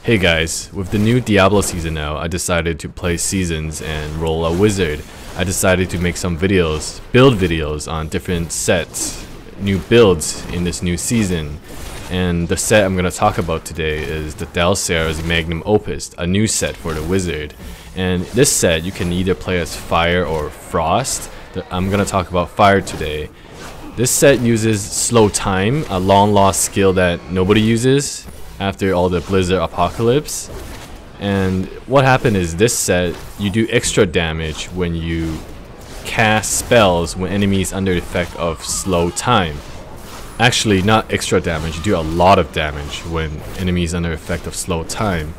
Hey guys, with the new Diablo season out, I decided to play seasons and roll a wizard. I decided to make some videos, build videos on different sets, new builds in this new season. And the set I'm going to talk about today is the Delsere's Magnum Opus, a new set for the wizard. And this set you can either play as fire or frost. I'm going to talk about fire today. This set uses slow time, a long lost skill that nobody uses after all the blizzard apocalypse. And what happened is this set, you do extra damage when you cast spells when enemies under the effect of slow time. Actually, not extra damage, you do a lot of damage when enemies under effect of slow time.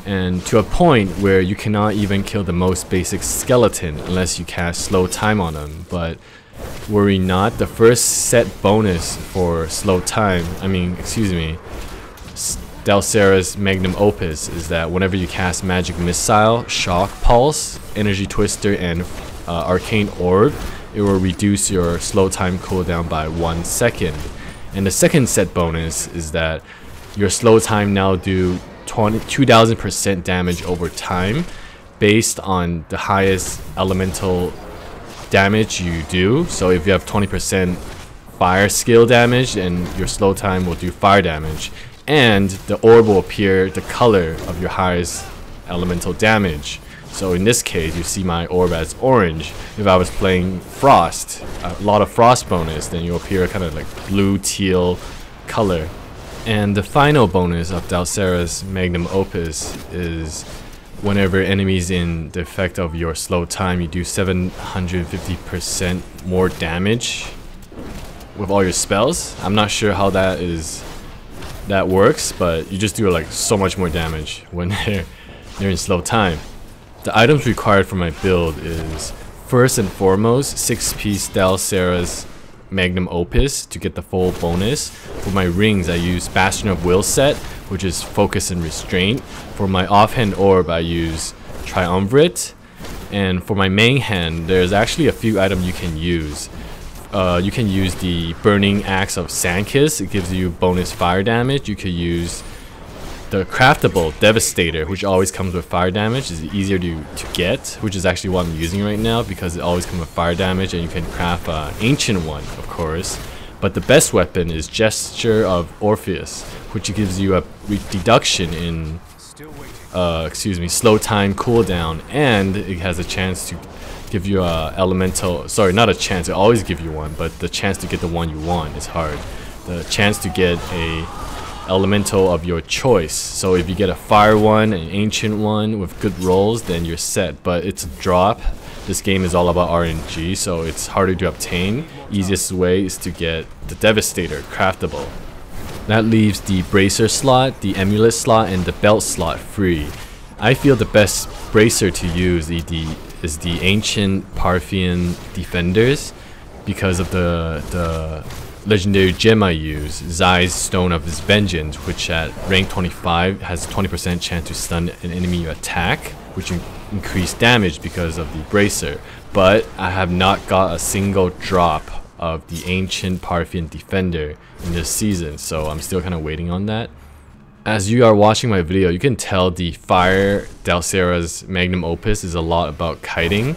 And to a point where you cannot even kill the most basic skeleton unless you cast slow time on them. But worry not, the first set bonus for slow time, Delsere's Magnum Opus is that whenever you cast Magic Missile, Shock Pulse, Energy Twister, and Arcane Orb, it will reduce your slow time cooldown by 1 second. And the second set bonus is that your slow time now do 2000% damage over time based on the highest elemental damage you do. So if you have 20% fire skill damage, then your slow time will do fire damage. And the orb will appear the color of your highest elemental damage. So in this case, you see my orb as orange. If I was playing frost, a lot of frost bonus, then you'll appear kind of like blue teal color. And the final bonus of Delsere's Magnum Opus is whenever enemies in the effect of your slow time, you do 750% more damage with all your spells. I'm not sure how that works, but you just do like so much more damage when they're in slow time. The items required for my build is first and foremost 6-piece Delsere's Magnum Opus to get the full bonus. For my rings I use Bastion of Will set, which is focus and restraint. For my offhand orb I use Triumvirate. And for my main hand there's actually a few items you can use. You can use the Burning Axe of Sandkiss, it gives you bonus fire damage. You could use the craftable Devastator, which always comes with fire damage. It's easier to get, which is actually what I'm using right now because it always comes with fire damage, and you can craft an ancient one, of course. But the best weapon is Gesture of Orpheus, which gives you a deduction in slow time cooldown, and it has a chance to give you a elemental, sorry, not a chance, it always give you one, but the chance to get the one you want is hard. The chance to get a elemental of your choice. So if you get a fire one, an ancient one with good rolls, then you're set. But it's a drop. This game is all about RNG, so it's harder to obtain. Easiest way is to get the Devastator, craftable. That leaves the Bracer slot, the Amulet slot, and the Belt slot free. I feel the best Bracer to use is the Ancient Parthan Defenders because of the legendary gem I use, Zai's Stone of His Vengeance, which at rank 25 has 20% chance to stun an enemy you attack, which increase damage because of the Bracer. But I have not got a single drop of the Ancient Parthan Defender in this season, so I'm still kind of waiting on that. As you are watching my video, you can tell the Fire Delsere's Magnum Opus is a lot about kiting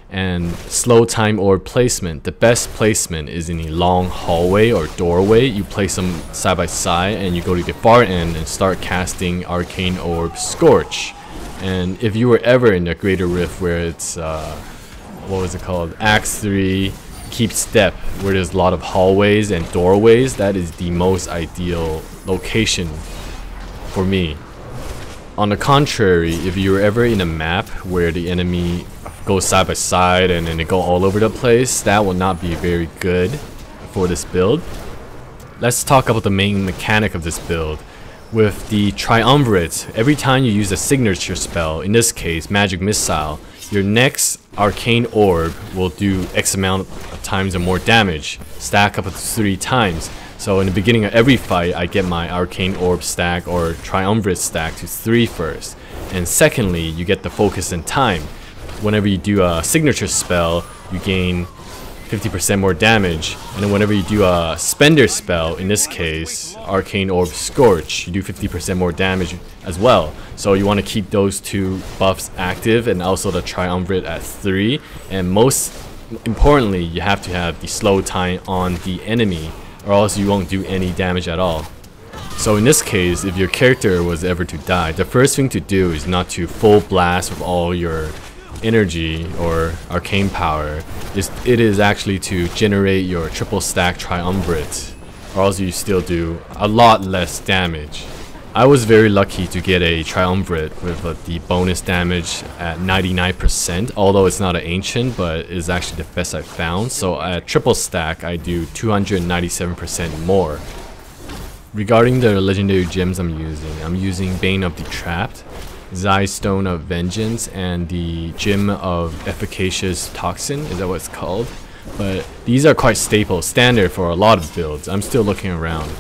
and slow time orb placement. The best placement is in a long hallway or doorway. You place them side by side and you go to the far end and start casting Arcane Orb Scorch. And if you were ever in the Greater Rift where it's what was it called, Act 3 Keep Step, where there's a lot of hallways and doorways, that is the most ideal location for me. On the contrary, if you're ever in a map where the enemy goes side by side and then they go all over the place, that will not be very good for this build. Let's talk about the main mechanic of this build. With the Triumvirate, every time you use a signature spell, in this case Magic Missile, your next Arcane Orb will do X amount of times or more damage, stack up to 3 times. So in the beginning of every fight, I get my Arcane Orb stack or Triumvirate stack to 3 first. And secondly, you get the focus and time. Whenever you do a signature spell, you gain 50% more damage. And then whenever you do a spender spell, in this case Arcane Orb Scorch, you do 50% more damage as well. So you want to keep those two buffs active, and also the Triumvirate at 3. And most importantly, you have to have the slow time on the enemy, or else you won't do any damage at all. So in this case, if your character was ever to die, the first thing to do is not to full blast with all your energy or arcane power. It is actually to generate your triple stack Triumvirate, or else you still do a lot less damage. I was very lucky to get a Triumvirate with the bonus damage at 99%, although it's not an ancient, but it's actually the best I've found. So at triple stack, I do 297% more. Regarding the legendary gems I'm using Bane of the Trapped, Zai Stone of Vengeance, and the Gem of Efficacious Toxin, is that what it's called? But these are quite standard for a lot of builds. I'm still looking around.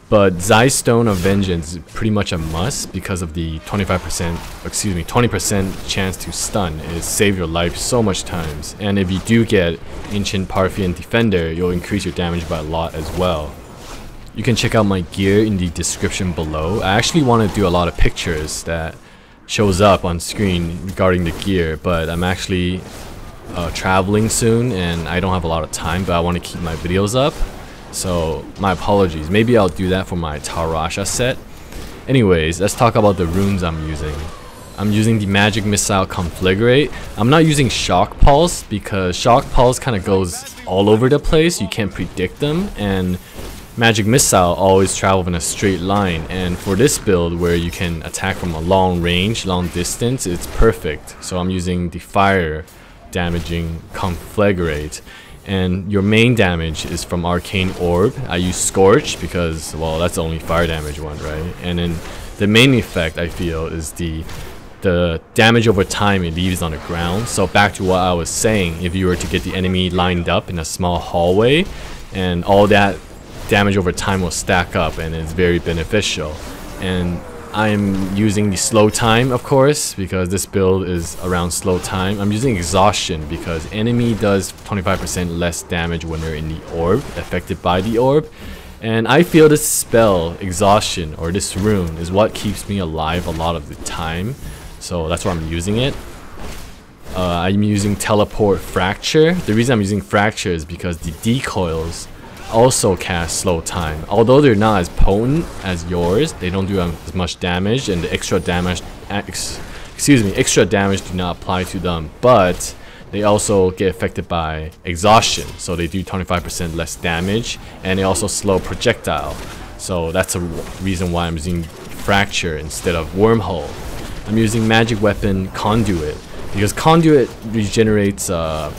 But Zai Stone of Vengeance is pretty much a must because of the 20% chance to stun. It saves your life so much times. And if you do get Ancient Parthan Defender, you'll increase your damage by a lot as well. You can check out my gear in the description below. I actually want to do a lot of pictures that shows up on screen regarding the gear, but I'm actually traveling soon and I don't have a lot of time, but I want to keep my videos up. So my apologies. Maybe I'll do that for my Tarasha set. Anyways, let's talk about the runes I'm using. I'm using the Magic Missile Conflagrate. I'm not using Shock Pulse because Shock Pulse kind of goes all over the place. You can't predict them, and Magic Missile always travel in a straight line, and for this build where you can attack from a long range, long distance, it's perfect. So I'm using the fire damaging Conflagrate, and your main damage is from Arcane Orb. I use Scorch because, well, that's the only fire damage one, right? And then the main effect I feel is the damage over time it leaves on the ground. So back to what I was saying, if you were to get the enemy lined up in a small hallway, and all that damage over time will stack up, and it's very beneficial. And I'm using the slow time, of course, because this build is around slow time. I'm using exhaustion because enemy does 25% less damage when they're in the orb, affected by the orb. And I feel this spell, exhaustion, or this rune, is what keeps me alive a lot of the time. So that's why I'm using it. I'm using Teleport Fracture. The reason I'm using Fracture is because the decoils also cast slow time. Although they're not as potent as yours, they don't do as much damage, and the extra damage do not apply to them, but they also get affected by exhaustion, so they do 25% less damage, and they also slow projectile. So that's a reason why I'm using Fracture instead of Wormhole. I'm using Magic Weapon Conduit because Conduit regenerates your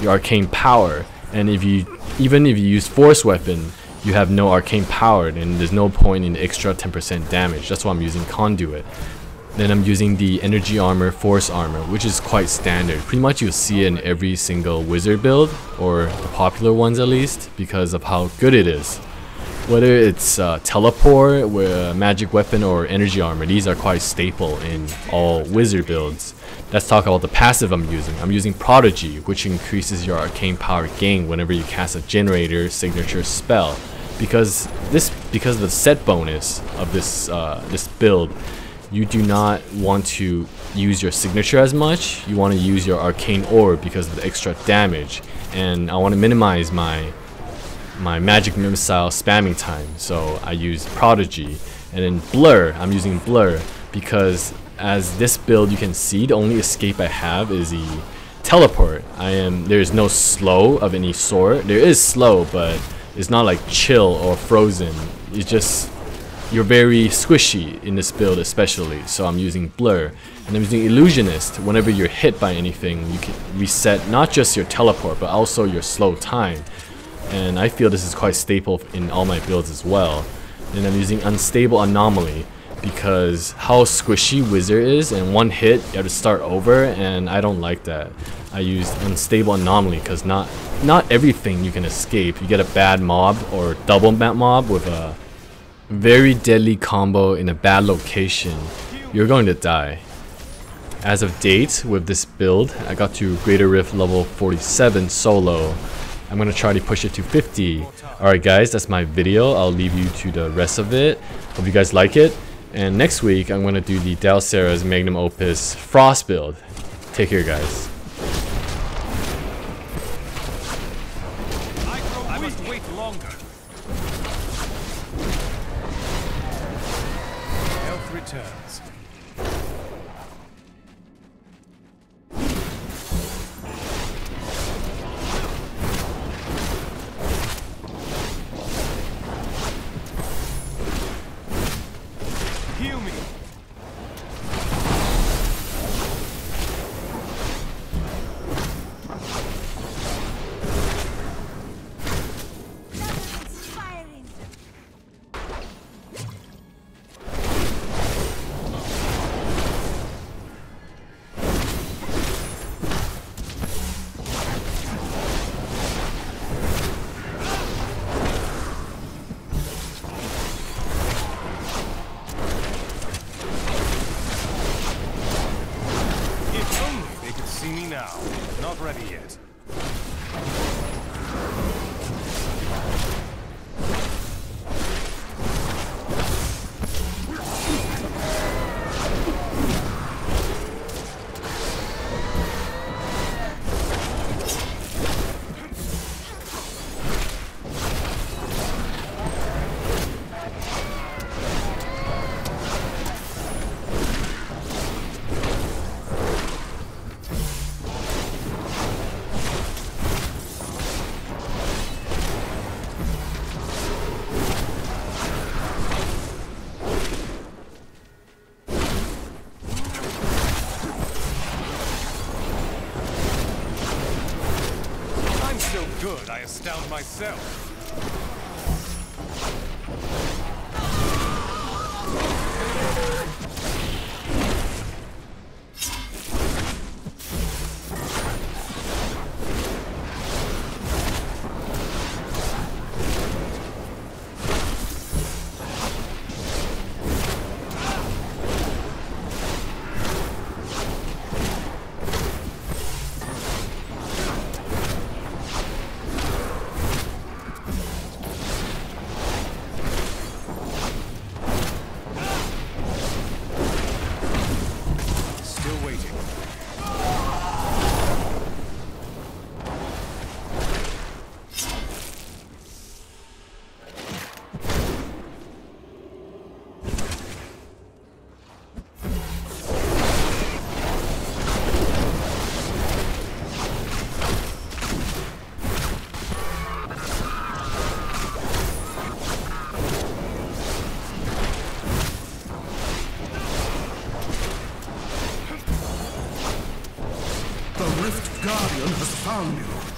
arcane power, and even if you use Force Weapon, you have no arcane power, and there's no point in the extra 10% damage. That's why I'm using Conduit. Then I'm using the Energy Armor, Force Armor, which is quite standard. Pretty much you'll see it in every single wizard build, or the popular ones at least, because of how good it is. Whether it's Teleport, Magic Weapon, or Energy Armor, these are quite staple in all wizard builds. Let's talk about the passive I'm using. I'm using Prodigy, which increases your arcane power gain whenever you cast a generator signature spell. Because of the set bonus of this build, you do not want to use your signature as much. You want to use your arcane orb because of the extra damage, and I want to minimize my magic missile spamming time, so I use Prodigy. And then Blur, I'm using Blur because as this build you can see, the only escape I have is the teleport. There is no slow of any sort. There is slow, but it's not like chill or frozen. It's just you're very squishy in this build especially, so I'm using Blur. And I'm using Illusionist. Whenever you're hit by anything, you can reset not just your teleport but also your slow time, and I feel this is quite staple in all my builds as well. And I'm using Unstable Anomaly because how squishy Wizard is, and one hit you have to start over, and I don't like that. I use Unstable Anomaly because not everything you can escape. You get a bad mob or double mob with a very deadly combo in a bad location, you're going to die. As of date, with this build, I got to Greater Rift level 47 solo. I'm gonna try to push it to 50. Alright guys, that's my video. I'll leave you to the rest of it. Hope you guys like it. And next week, I'm gonna do the Delsere's Magnum Opus Frost build. Take care guys. I must wait longer. Health returns. Heal me. See me now. Not ready yet. Good, I astound myself. The Rift Guardian has found you.